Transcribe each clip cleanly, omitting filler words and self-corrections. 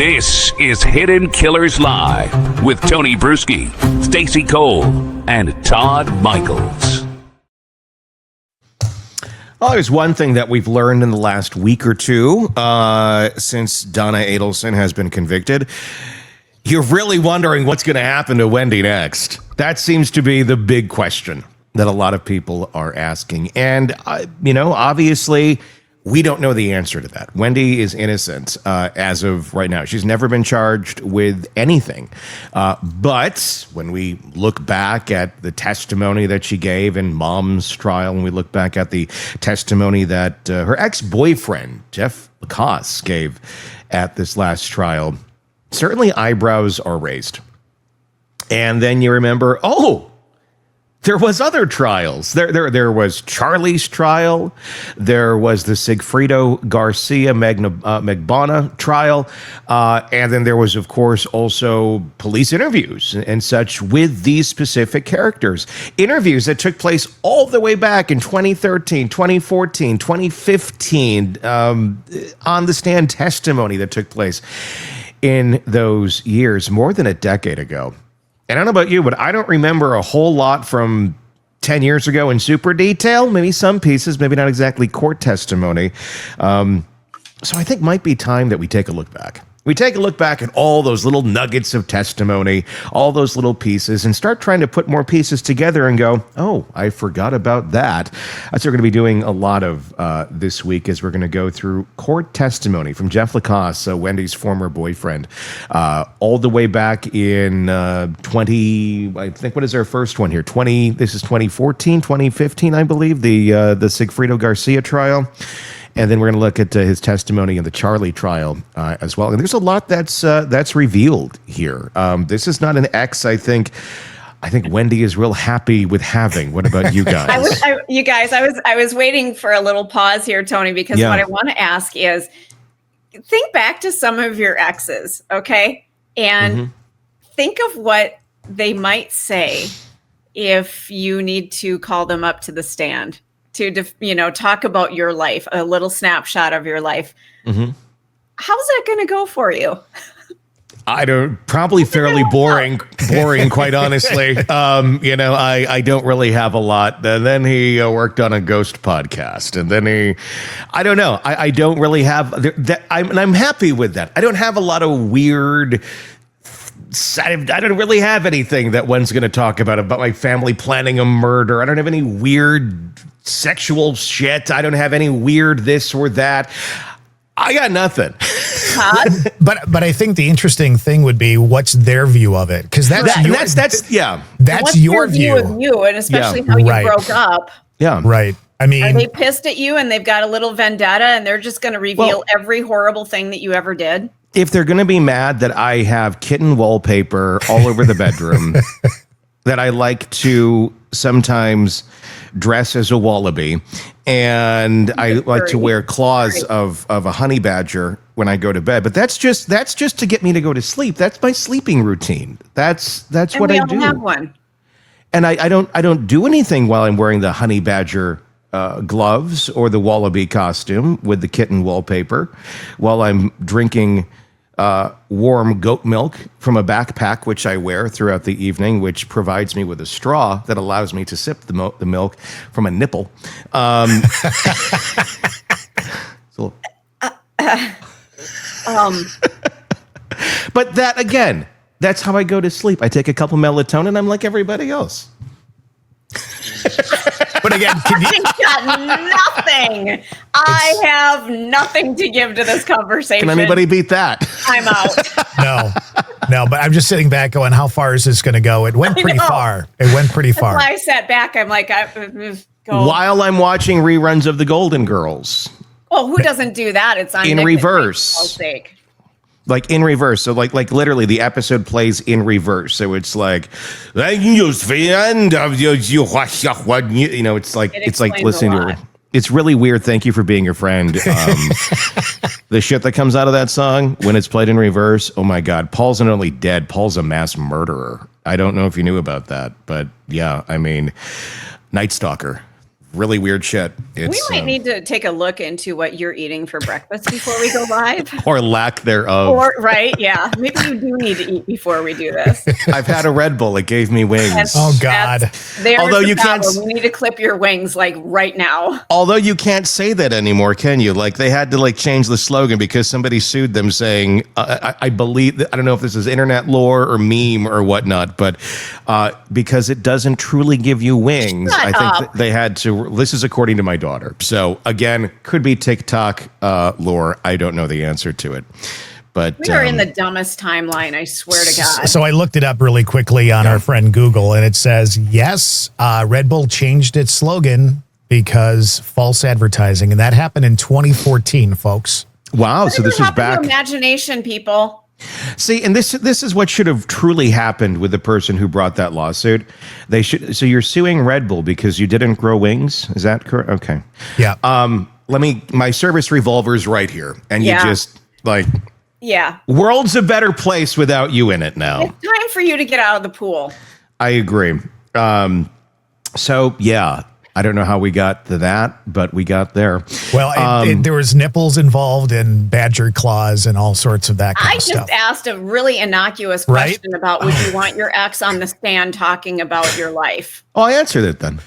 This is Hidden Killers Live with Tony Bruschi, Stacey Cole, and Todd Michaels. Well, there's one thing that we've learned in the last week or two since Donna Adelson has been convicted. You're really wondering what's going to happen to Wendy next. That seems to be the big question that a lot of people are asking. And, obviously, we don't know the answer to that. Wendy is innocent as of right now. She's never been charged with anything. But when we look back at the testimony that she gave in Mom's trial, and we look back at the testimony that her ex-boyfriend, Jeff Lacasse, gave at this last trial, certainly eyebrows are raised. And then you remember, there was other trials. There was Charlie's trial. There was the Sigfredo Garcia Megbana trial. And then there was, of course, also police interviews and such with these specific characters. Interviews that took place all the way back in 2013, 2014, 2015, on the stand testimony that took place in those years, more than a decade ago. And I don't know about you, but I don't remember a whole lot from 10 years ago in super detail. Maybe some pieces, maybe not exactly court testimony. So I think might be time that we take a look back. We take a look back at all those little nuggets of testimony, all those little pieces, and start trying to put more pieces together and go, oh, I forgot about that. That's what we're going to be doing a lot of this week, as we're going to go through court testimony from Jeff Lacasse, Wendy's former boyfriend, all the way back in 20, I think, what is our first one here? This is 2014, 2015, I believe, the Sigfredo Garcia trial. And then we're going to look at his testimony in the Charlie trial as well. And there's a lot that's revealed here. This is not an ex, I think Wendy is real happy with having. What about you guys? I was waiting for a little pause here, Tony, because what I want to ask is, think back to some of your exes, okay? And think of what they might say if you need to call them up to the stand to, talk about your life, a little snapshot of your life. How's that going to go for you? Probably fairly boring, quite honestly. I don't really have a lot. And then he worked on a ghost podcast, and then I don't know. I don't really have that. I'm happy with that. I don't have a lot of weird. I don't really have anything that one's going to talk about my family planning a murder. I don't have any weird sexual shit. I don't have any weird this or that. I got nothing. But I think the interesting thing would be, what's their view of it? Because that's your view of you, and especially how you broke up. Yeah, right. I mean, are they pissed at you and they've got a little vendetta and they're just going to reveal every horrible thing that you ever did? If they're going to be mad that I have kitten wallpaper all over the bedroom, that I like to sometimes dress as a wallaby, and I like to wear claws of a honey badger when I go to bed. But that's just to get me to go to sleep. That's my sleeping routine. That's what I do. We all have one. And I don't do anything while I'm wearing the honey badger gloves or the wallaby costume with the kitten wallpaper, while I'm drinking warm goat milk from a backpack, which I wear throughout the evening, which provides me with a straw that allows me to sip the milk from a nipple. But that, again, that's how I go to sleep. I take a couple melatonin. I'm like everybody else. But again, I've got nothing. I have nothing to give to this conversation. Can anybody beat that? I'm out. No, but I'm just sitting back going, how far is this going to go? It went pretty far. That's why I sat back. I'm like, go. While I'm watching reruns of The Golden Girls. Well, who doesn't do that? It's on in Nick reverse. For sake. Like in reverse. So like literally the episode plays in reverse. So it's like, it's like listening to it. It's really weird. Thank you for being your friend. The shit that comes out of that song when it's played in reverse. Oh my God. Paul's not only dead, Paul's a mass murderer. I don't know if you knew about that, but yeah, I mean, Night Stalker. really weird shit. We might need to take a look into what you're eating for breakfast before we go live. Or lack thereof. Or, right, yeah. Maybe you do need to eat before we do this. I've had a Red Bull. It gave me wings. Oh, God. Although you can't. We need to clip your wings, like, right now. Although you can't say that anymore, can you? Like, they had to, like, change the slogan because somebody sued them saying, I believe, I don't know if this is internet lore or meme or whatnot, but because it doesn't truly give you wings, I think they had to. This is according to my daughter. So again, could be TikTok lore. I don't know the answer to it. But we are in the dumbest timeline, I swear to God. So I looked it up really quickly on our friend Google, and it says, yes, Red Bull changed its slogan because false advertising. And that happened in 2014, folks. Wow. So this was back. Imagination, people. See, and this is what should have truly happened with the person who brought that lawsuit. They should. So you're suing Red Bull because you didn't grow wings. Is that correct? Okay. Yeah. My service revolver's right here, and you just like. Yeah. World's a better place without you in it now. It's time for you to get out of the pool. I agree. So yeah. I don't know how we got to that, but we got there. Well, there was nipples involved and badger claws and all sorts of that kind of stuff. I just asked a really innocuous question about would you want your ex on the stand talking about your life? Oh, I answered it then.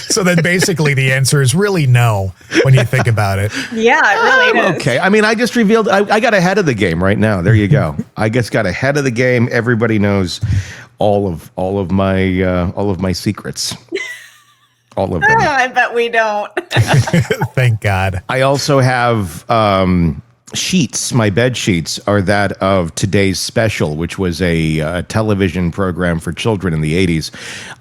So then basically the answer is really no when you think about it. Yeah, it really is. Okay. I mean, I just revealed I got ahead of the game right now. There you go. I just got ahead of the game. Everybody knows all of my secrets. All of them. I bet we don't. Thank God. I also have sheets. My bed sheets are that of Today's Special, which was a television program for children in the 80s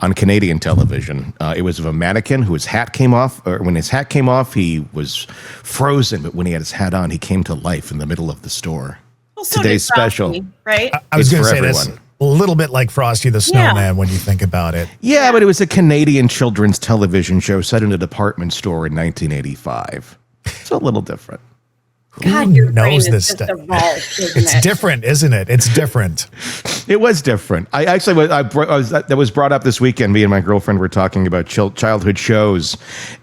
on Canadian television. It was of a mannequin whose hat came off, or when his hat came off, he was frozen, but when he had his hat on, he came to life in the middle of the store. Well, so Today's Special. Right? I was going to say everyone. This. A little bit like Frosty the Snowman when you think about it. Yeah, but it was a Canadian children's television show set in a department store in 1985. It's a little different. God, your brain knows is this just stuff. Evolved, it's different, isn't it? It's different. It was different. I actually that was brought up this weekend. Me and my girlfriend were talking about childhood shows,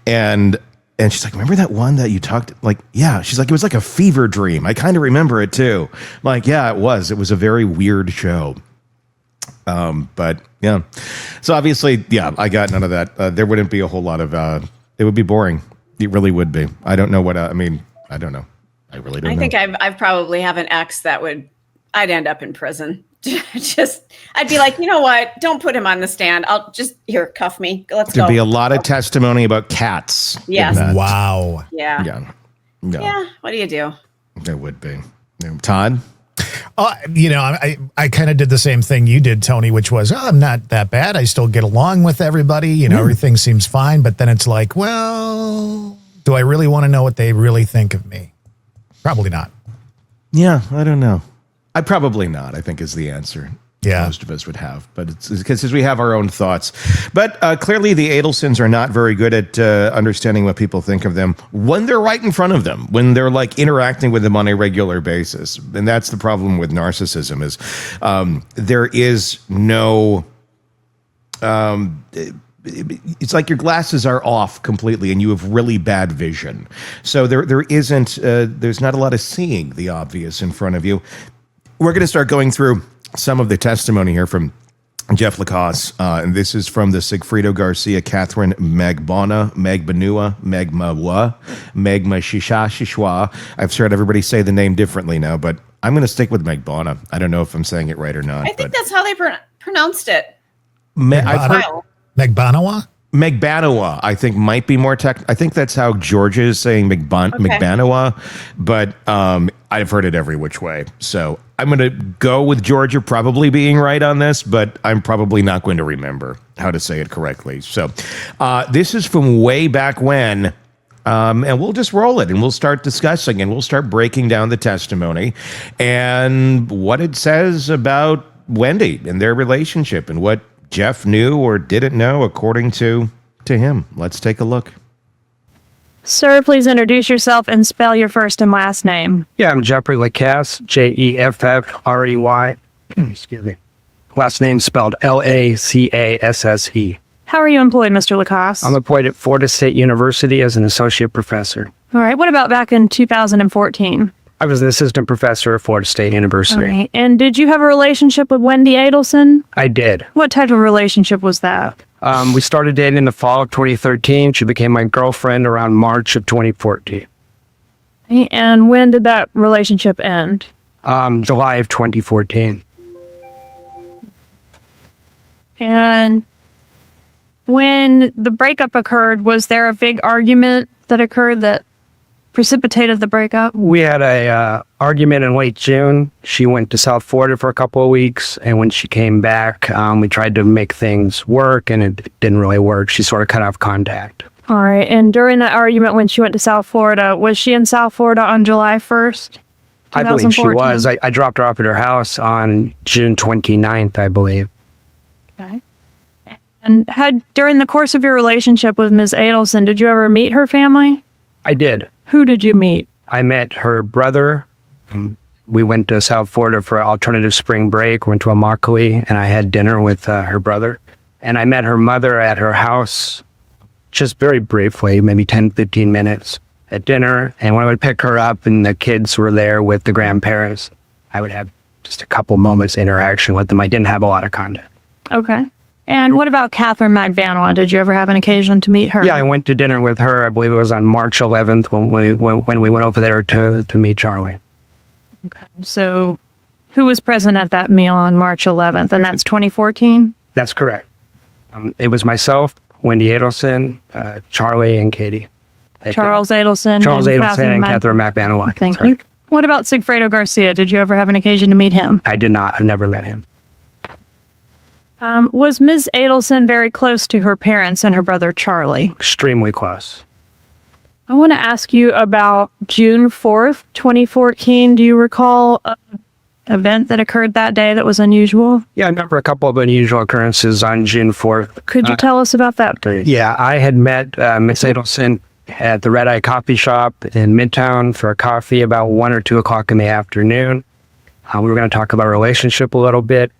and she's like, remember that one that you talked, like, yeah. She's like, it was like a fever dream. I kind of remember it too. I'm like, yeah, it was. It was a very weird show. But yeah. So obviously, yeah, I got none of that. There wouldn't be a whole lot of, it would be boring. It really would be. I don't know what, I mean, I don't know. I really don't know. I think I've probably have an ex that I'd end up in prison. I'd be like, you know what? Don't put him on the stand. I'll just, here, cuff me. Let's go. There'd be a lot of testimony about cats. Yes. Wow. Yeah. Yeah. Yeah. What do you do? There would be. Todd? I kind of did the same thing you did, Tony, which was, I'm not that bad. I still get along with everybody. Everything seems fine. But then it's like, well, do I really want to know what they really think of me? Probably not. Yeah, I don't know. Probably not, I think is the answer. Yeah. Most of us would have, but it's because we have our own thoughts. But clearly the Adelsons are not very good at understanding what people think of them when they're right in front of them, when they're like interacting with them on a regular basis. And that's the problem with narcissism is there is no... it's like your glasses are off completely and you have really bad vision. So there isn't, there's not a lot of seeing the obvious in front of you. We're going to start going through some of the testimony here from Jeff Lacasse, and this is from the Sigfrido Garcia, Catherine Magbanua, Magma Shishwa. I've heard everybody say the name differently now, but I'm going to stick with Magbanua. I don't know if I'm saying it right or not. I think that's how they pronounced it. Magbanua? Magbanua, I think, might be more tech. I think that's how Georgia is saying Magbanua, but I've heard it every which way. So I'm going to go with Georgia probably being right on this, but I'm probably not going to remember how to say it correctly. So this is from way back when, and we'll just roll it and we'll start discussing and we'll start breaking down the testimony and what it says about Wendy and their relationship and what Jeff knew or didn't know according to him. Let's take a look. Sir, please introduce yourself and spell your first and last name. Yeah, I'm Jeffrey Lacasse, Jeffrey. Excuse me. Last name spelled Lacasse. How are you employed, Mr. Lacasse? I'm employed at Florida State University as an associate professor. All right. What about back in 2014? I was an assistant professor at Florida State University. All right. And did you have a relationship with Wendi Adelson? I did. What type of relationship was that? We started dating in the fall of 2013. She became my girlfriend around March of 2014. And when did that relationship end? July of 2014. And when the breakup occurred, was there a big argument that occurred that precipitated the breakup? We had a argument in late June. She went to South Florida for a couple of weeks, and when she came back, we tried to make things work, and it didn't really work. She sort of cut off contact. All right. And during that argument when she went to South Florida, was she in South Florida on July 1st? I believe she was. I dropped her off at her house on June 29th, I believe. Okay. And during the course of your relationship with Ms. Adelson, did you ever meet her family? I did. Who did you meet? I met her brother. We went to South Florida for alternative spring break, went to Immokalee, and I had dinner with her brother. And I met her mother at her house just very briefly, maybe 10, 15 minutes at dinner. And when I would pick her up and the kids were there with the grandparents, I would have just a couple moments interaction with them. I didn't have a lot of contact. Okay. And what about Catherine McVanoa? Did you ever have an occasion to meet her? Yeah, I went to dinner with her. I believe it was on March 11th when we went over there to meet Charlie. Okay. So who was present at that meal on March 11th? And that's 2014? That's correct. It was myself, Wendi Adelson, Charlie, and Katie. Charles Adelson. Charles Adelson and Catherine McVanoa. Thank you. What about Sigfredo Garcia? Did you ever have an occasion to meet him? I did not. I've never met him. Was Ms. Adelson very close to her parents and her brother Charlie? Extremely close. I want to ask you about June 4th, 2014. Do you recall an event that occurred that day that was unusual? Yeah, I remember a couple of unusual occurrences on June 4th. Could you tell us about that, please? Yeah, I had met Ms. Adelson at the Red Eye Coffee Shop in Midtown for a coffee about 1 or 2 o'clock in the afternoon. We were going to talk about our relationship a little bit.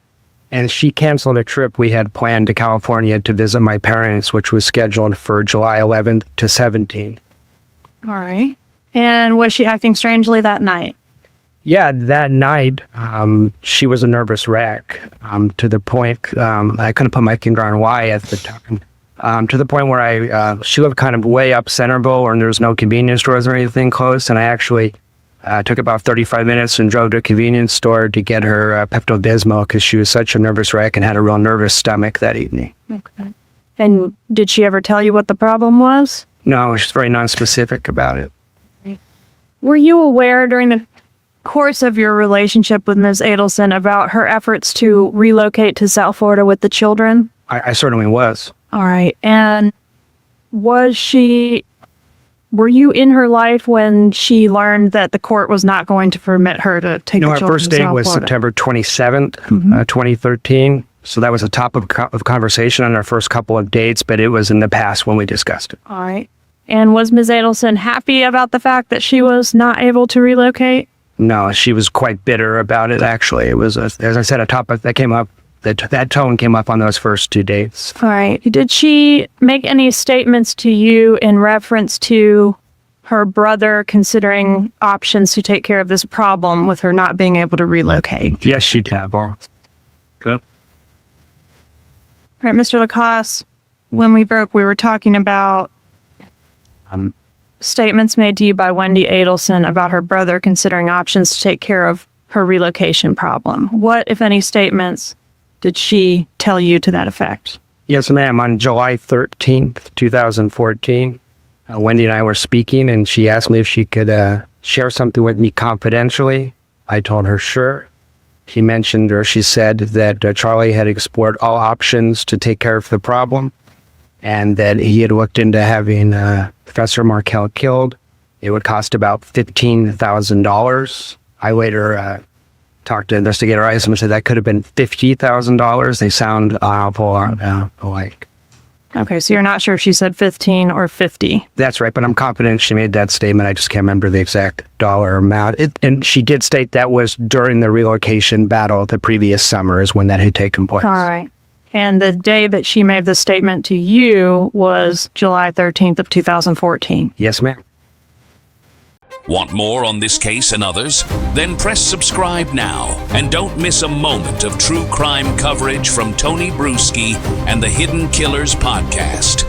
And she canceled a trip we had planned to California to visit my parents, which was scheduled for July 11th to 17th. All right. And was she acting strangely that night? Yeah, that night, she was a nervous wreck to the point, I couldn't put my finger on why at the time, to the point where she lived kind of way up Centerville and there was no convenience stores or anything close. And I actually took about 35 minutes and drove to a convenience store to get her Pepto-Bismol because she was such a nervous wreck and had a real nervous stomach that evening. Okay. And did she ever tell you what the problem was? No, she's very nonspecific about it. Were you aware during the course of your relationship with Ms. Adelson about her efforts to relocate to South Florida with the children? I certainly was. All right. And were you in her life when she learned that the court was not going to permit her to take the children to South Florida? Our first date was September 27th, 2013. So that was a topic of conversation on our first couple of dates, but it was in the past when we discussed it. All right. And was Ms. Adelson happy about the fact that she was not able to relocate? No, she was quite bitter about it, actually. It was, as I said, a topic that came up, that tone came up on those first 2 dates. All right. Did she make any statements to you in reference to her brother considering options to take care of this problem with her not being able to relocate? Yes, she did. Good. All right, Mr. Lacasse, when we broke, we were talking about statements made to you by Wendi Adelson about her brother considering options to take care of her relocation problem. What, if any, statements did she tell you to that effect? Yes, ma'am. On July 13th, 2014, Wendy and I were speaking, and she asked me if she could share something with me confidentially. I told her sure. She said that Charlie had explored all options to take care of the problem and that he had looked into having Professor Markell killed. It would cost about $15,000. I later talked to Investigator Isom and said that could have been $50,000. They sound awful alike. Okay, so you're not sure if she said 15 or 50. That's right, but I'm confident she made that statement. I just can't remember the exact dollar amount. And she did state that was during the relocation battle the previous summer is when that had taken place. All right. And the day that she made the statement to you was July 13th of 2014. Yes, ma'am. Want more on this case and others? Then press subscribe now and don't miss a moment of true crime coverage from Tony Bruschi and the Hidden Killers podcast.